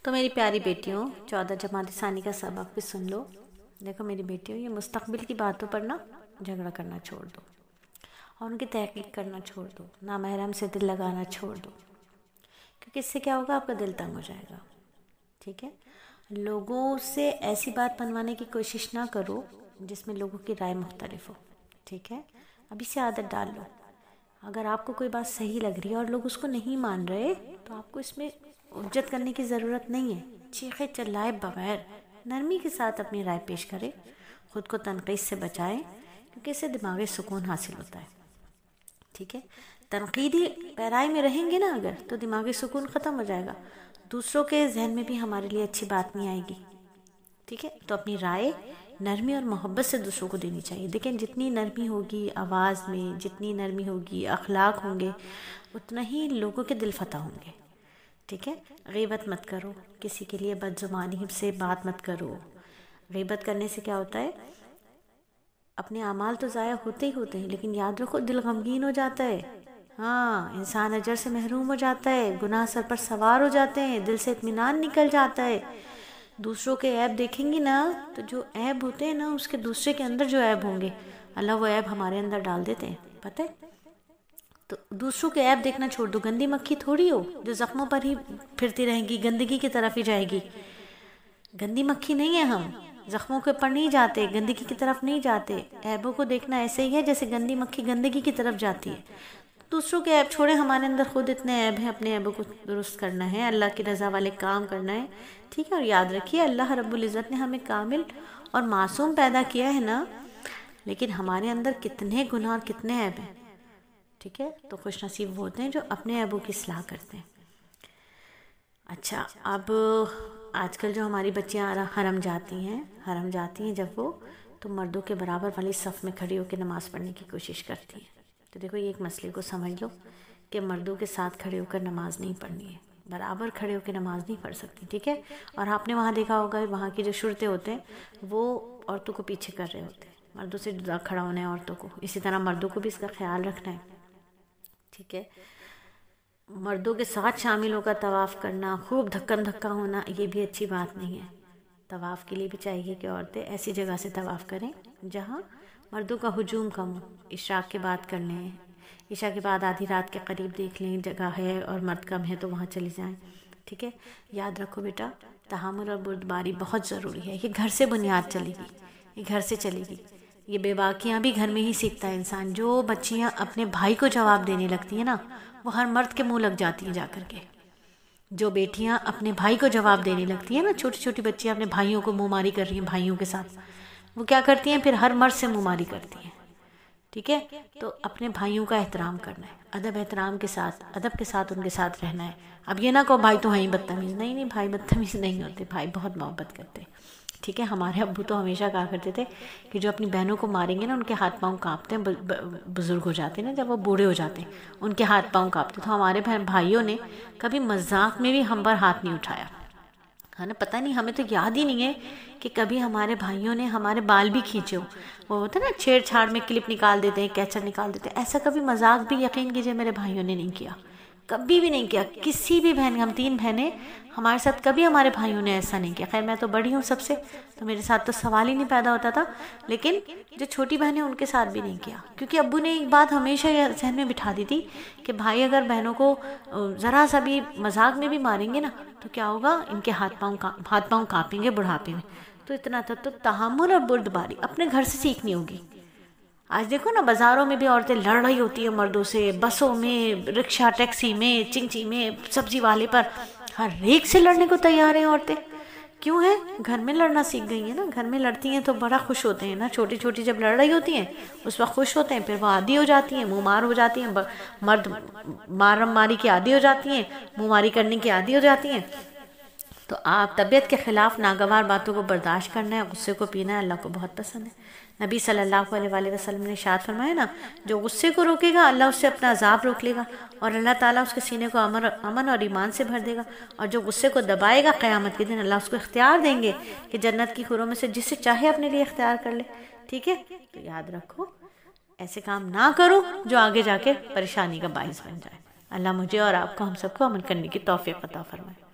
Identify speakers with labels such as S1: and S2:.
S1: تو میری پیاری بیٹیوں 14 جماعت ثانی کا سبق بھی سن لو۔ دیکھو میری بیٹیوں، یہ مستقبل کی باتوں پر نا جھگڑا کرنا چھوڑ دو اور ان کی تحقیق کرنا چھوڑ دو، نامحرم سے دل لگانا چھوڑ دو، کیونکہ اس سے کیا ہوگا، آپ کا دل تنگ ہو جائے گا۔ ٹھیک ہے، لوگوں سے ایسی بات منوانے کی کوشش نہ کرو جس میں لوگوں کی رائے مختلف ہو۔ ٹھیک ہے، ابھی سے عادت ڈال لو۔ اگر آپ کو کوئی بات صحیح لگ رہی ہے اور لوگ اس کو نہیں مان رہے تو آپ کو اس میں حجت کرنے کی ضرورت نہیں ہے۔ چیخے چلائے بغیر نرمی کے ساتھ اپنی رائے پیش کرے، خود کو تنقید سے بچائے، کیونکہ اس سے دماغی سکون حاصل ہوتا ہے۔ ٹھیک ہے، تنقیدی پیرائی میں رہیں گے نا اگر، تو دماغی سکون ختم ہو جائے گا، دوسروں کے ذہن میں بھی ہمارے لیے اچھی بات نہیں آئے گی۔ ٹھیک ہے، تو اپنی رائے نرمی اور محبت سے دوسروں کو دینی چاہیے۔ دیکھیں جتنی نرمی ہوگی آواز میں، جتنی نرمی ہوگی اخلاق ہوں گے، اتنا ہی لوگوں کے دل فتح ہوں گے۔ ٹھیک ہے، غیبت مت کرو، کسی کے لیے بد زبانی سے بات مت کرو۔ غیبت کرنے سے کیا ہوتا ہے، اپنے اعمال تو ضائع ہوتے ہی ہوتے ہیں، لیکن یاد رکھو دل غمگین ہو جاتا ہے۔ ہاں، انسان اجر سے محروم ہو جاتا ہے، گناہ سر پر سوار ہو جاتے ہیں، دل سے اطمینان نکل جاتا ہے۔ دوسروں کے عیب دیکھیں گی نا تو جو عیب ہوتے ہیں نا، اس کے دوسرے کے اندر جو عیب ہوں گے، اللہ وہ عیب ہمارے اندر ڈال دیتے ہیں، پتہ ہے؟ تو دوسروں کے عیب دیکھنا چھوڑ دو۔ گندی مکھی تھوڑی ہو جو زخموں پر ہی پھرتی رہیں گی، گندگی کی طرف ہی جائے گی۔ گندی مکھی نہیں ہے، ہم زخموں کے اوپر نہیں جاتے، گندگی کی طرف نہیں جاتے۔ عیبوں کو دیکھنا ایسے ہی ہے جیسے گندی مکھی گندگی کی طرف جاتی ہے۔ دوسروں کے عیب چھوڑیں، ہمارے اندر خود اتنے عیب ہیں، اپنے عیبوں کو درست کرنا ہے، اللہ کی رضا والے کام کرنا ہے۔ ٹھیک ہے، اور یاد رکھیے اللہ رب العزت نے ہمیں کامل اور معصوم پیدا کیا ہے نا، لیکن ہمارے اندر کتنے گناہ اور کتنے عیب ہیں۔ ٹھیک ہے، تو خوش نصیب وہ ہوتے ہیں جو اپنے عیبوں کی اصلاح کرتے ہیں۔ اچھا، اب آج کل جو ہماری بچیاں حرم جاتی ہیں جب وہ، تو مردوں کے برابر والی صف میں کھڑی ہو کے نماز پڑھنے کی کوشش کرتی ہیں۔ تو دیکھو یہ ایک مسئلے کو سمجھ لو کہ مردوں کے ساتھ کھڑے ہو کر نماز نہیں پڑھنی ہے، برابر کھڑے ہو کے نماز نہیں پڑھ سکتی۔ ٹھیک ہے، اور آپ نے وہاں دیکھا ہوگا وہاں کی جو شرطیں ہوتے ہیں وہ عورتوں کو پیچھے کر رہے ہوتے ہیں، مردوں سے جدا کھڑا ہونا ہے عورتوں کو، اسی طرح مردوں کو بھی اس کا خیال رکھنا ہے۔ ٹھیک ہے، مردوں کے ساتھ شامل ہو کر طواف کرنا، خوب دھکن دھکا ہونا، یہ بھی اچھی بات نہیں ہے۔ طواف کے لیے بھی چاہیے کہ عورتیں ایسی جگہ سے طواف کریں جہاں مردوں کا ہجوم کم ہو۔ عشاء کے بعد کر لیں، عشاء کے بعد آدھی رات کے قریب دیکھ لیں جگہ ہے اور مرد کم ہے تو وہاں چلی جائیں۔ ٹھیک ہے، یاد رکھو بیٹا، تحمل اور بردباری بہت ضروری ہے۔ یہ گھر سے بنیاد چلے گی، یہ گھر سے چلے گی۔ یہ بے باکیاں بھی گھر میں ہی سیکھتا ہے انسان۔ جو بچیاں اپنے بھائی کو جواب دینے لگتی ہیں نا، وہ ہر مرد کے منہ لگ جاتی ہیں جا کر کے۔ جو بیٹیاں اپنے بھائی کو جواب دینے لگتی ہیں نا، چھوٹی چھوٹی بچیاں اپنے بھائیوں کو منہ ماری کر رہی ہیں بھائیوں کے ساتھ، وہ کیا کرتی ہیں پھر ہر مرد سے منہ ماری کرتی ہیں۔ ٹھیک ہے، تو اپنے بھائیوں کا احترام کرنا ہے، ادب احترام کے ساتھ، ادب کے ساتھ ان کے ساتھ رہنا ہے۔ اب یہ نہ کہو بھائی تو ہیں بدتمیز، نہیں، بھائی بدتمیز نہیں ہوتے، بھائی بہت محبت کرتے ہیں۔ ٹھیک ہے، ہمارے ابو تو ہمیشہ کہا کرتے تھے کہ جو اپنی بہنوں کو ماریں گے نا ان کے ہاتھ پاؤں کانپتے ہیں، بزرگ ہو جاتے ہیں نا، جب وہ بوڑھے ہو جاتے ہیں ان کے ہاتھ پاؤں کانپتے، تو ہمارے بھائیوں نے کبھی مذاق میں بھی ہم پر ہاتھ نہیں اٹھایا ہے نا۔ پتہ نہیں، ہمیں تو یاد ہی نہیں ہے کہ کبھی ہمارے بھائیوں نے ہمارے بال بھی کھینچے ہو۔ وہ ہوتا ہے نا چھیڑ چھاڑ میں کلپ نکال دیتے ہیں، کیچر نکال دیتے ہیں، ایسا کبھی مذاق بھی یقین کیجئے میرے بھائیوں نے نہیں کیا، کبھی بھی نہیں کیا۔ کسی بھی بہن، ہم 3 بہنیں، ہمارے ساتھ کبھی ہمارے بھائیوں نے ایسا نہیں کیا۔ خیر میں تو بڑی ہوں سب سے، تو میرے ساتھ تو سوال ہی نہیں پیدا ہوتا تھا، لیکن جو چھوٹی بہنیں ان کے ساتھ بھی نہیں کیا، کیونکہ ابو نے ایک بات ہمیشہ ذہن میں بٹھا دی تھی کہ بھائی اگر بہنوں کو ذرا سا بھی مذاق میں بھی ماریں گے نا تو کیا ہوگا، ان کے ہاتھ پاؤں کانپیں گے بڑھاپے میں۔ تو اتنا تھا، تو تحمل اور بردباری اپنے گھر سے سیکھنی ہوگی۔ آج دیکھو نا بازاروں میں بھی عورتیں لڑ رہی ہوتی ہیں مردوں سے، بسوں میں، رکشہ ٹیکسی میں، چنچی میں، سبزی والے پر، ہر ایک سے لڑنے کو تیار ہیں عورتیں۔ کیوں ہے؟ گھر میں لڑنا سیکھ گئی ہیں نا، گھر میں لڑتی ہیں تو بڑا خوش ہوتے ہیں نا، چھوٹی چھوٹی جب لڑ رہی ہوتی ہیں اس وقت خوش ہوتے ہیں، پھر وہ عادی ہو جاتی ہیں، منہ مار ہو جاتی ہیں، مرد مارم ماری کی عادی ہو جاتی ہیں، منہ ماری کرنے کی عادی ہو جاتی ہیں۔ تو آپ طبیعت کے خلاف ناگوار باتوں کو برداشت کرنا ہے، غصے کو پینا ہے، اللہ کو بہت پسند ہے۔ نبی صلی اللہ علیہ وآلہ وسلم نے ارشاد فرمایا نا، جو غصے کو روکے گا اللہ اس سے اپنا عذاب روک لے گا، اور اللہ تعالیٰ اس کے سینے کو امن اور ایمان سے بھر دے گا، اور جو غصے کو دبائے گا قیامت کے دن اللہ اس کو اختیار دیں گے کہ جنت کی حوروں میں سے جسے چاہے اپنے لیے اختیار کر لے۔ ٹھیک ہے، تو یاد رکھو ایسے کام نہ کرو جو آگے جا کے پریشانی کا باعث بن جائے۔ اللہ مجھے اور آپ کو، ہم سب کو عمل کرنے کی توفیق عطا فرمائے۔